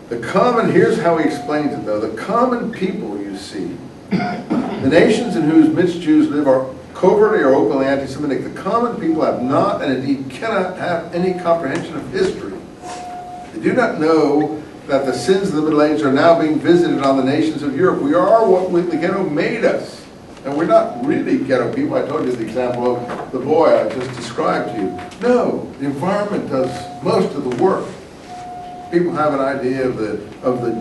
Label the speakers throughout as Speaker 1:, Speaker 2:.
Speaker 1: Here's how he explains it though. The common people you see, the nations in whose midst Jews live are covertly or openly anti-Semitic. The common people have not and indeed cannot have any comprehension of history. They do not know that the sins of the Middle Ages are now being visited on the nations of Europe. We are what the ghetto made us. And we're not really ghetto people. I told you the example of the boy I just described to you. No, the environment does most of the work. People have an idea of the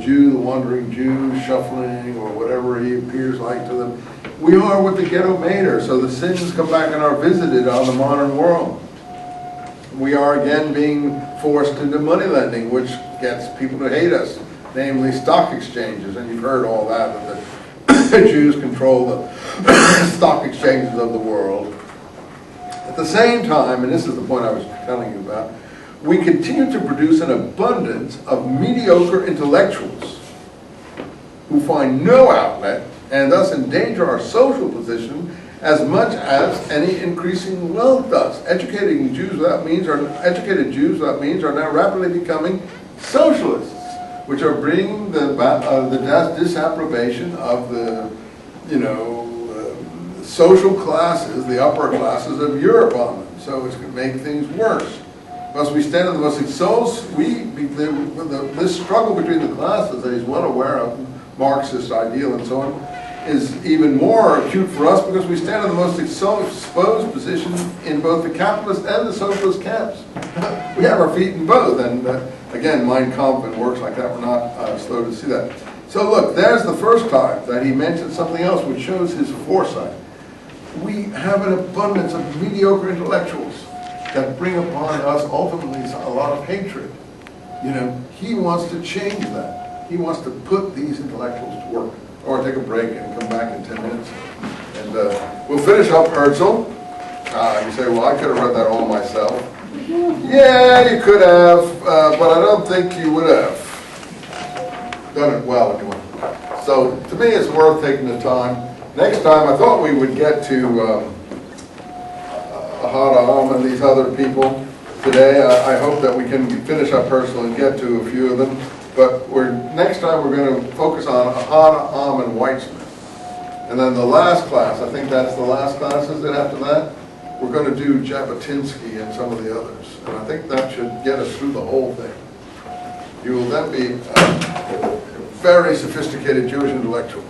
Speaker 1: Jew, the wandering Jew, shuffling, or whatever he appears like to them. We are what the ghetto made her, so the sins come back and are visited on the modern world. We are again being forced into money lending, which gets people to hate us, namely stock exchanges, and you've heard all that the Jews control the stock exchanges of the world. At the same time, and this is the point I was telling you about, we continue to produce an abundance of mediocre intellectuals who find no outlet and thus endanger our social position as much as any increasing wealth does. Educated Jews without means are now rapidly becoming socialists, which are bringing the disapprobation of the, social classes, the upper classes of Europe on them. So it's going to make things worse. Because we stand in the most this struggle between the classes that he's well aware of, Marxist ideal and so on, is even more acute for us because we stand in the most exposed position in both the capitalist and the socialist camps. We have our feet in both, and again, Mein Kampf and works like that, we're not slow to see that. So look, there's the first time that he mentioned something else which shows his foresight. We have an abundance of mediocre intellectuals that bring upon us ultimately a lot of hatred. He wants to change that. He wants to put these intellectuals to work. I want to take a break and come back in 10 minutes. And we'll finish up Herzl. You say, well, I could have read that all myself. Yeah, you could have, but I don't think you would have done it well anyway. So to me, it's worth taking the time. Next time, I thought we would get to Ahad and these other people today. I hope that we can finish up Herzl and get to a few of them. But next time we're going to focus on Ahad, and Weitzman. And then the last class, I think that's the last class, is it after that? We're going to do Jabotinsky and some of the others. And I think that should get us through the whole thing. You will then be a very sophisticated Jewish intellectual.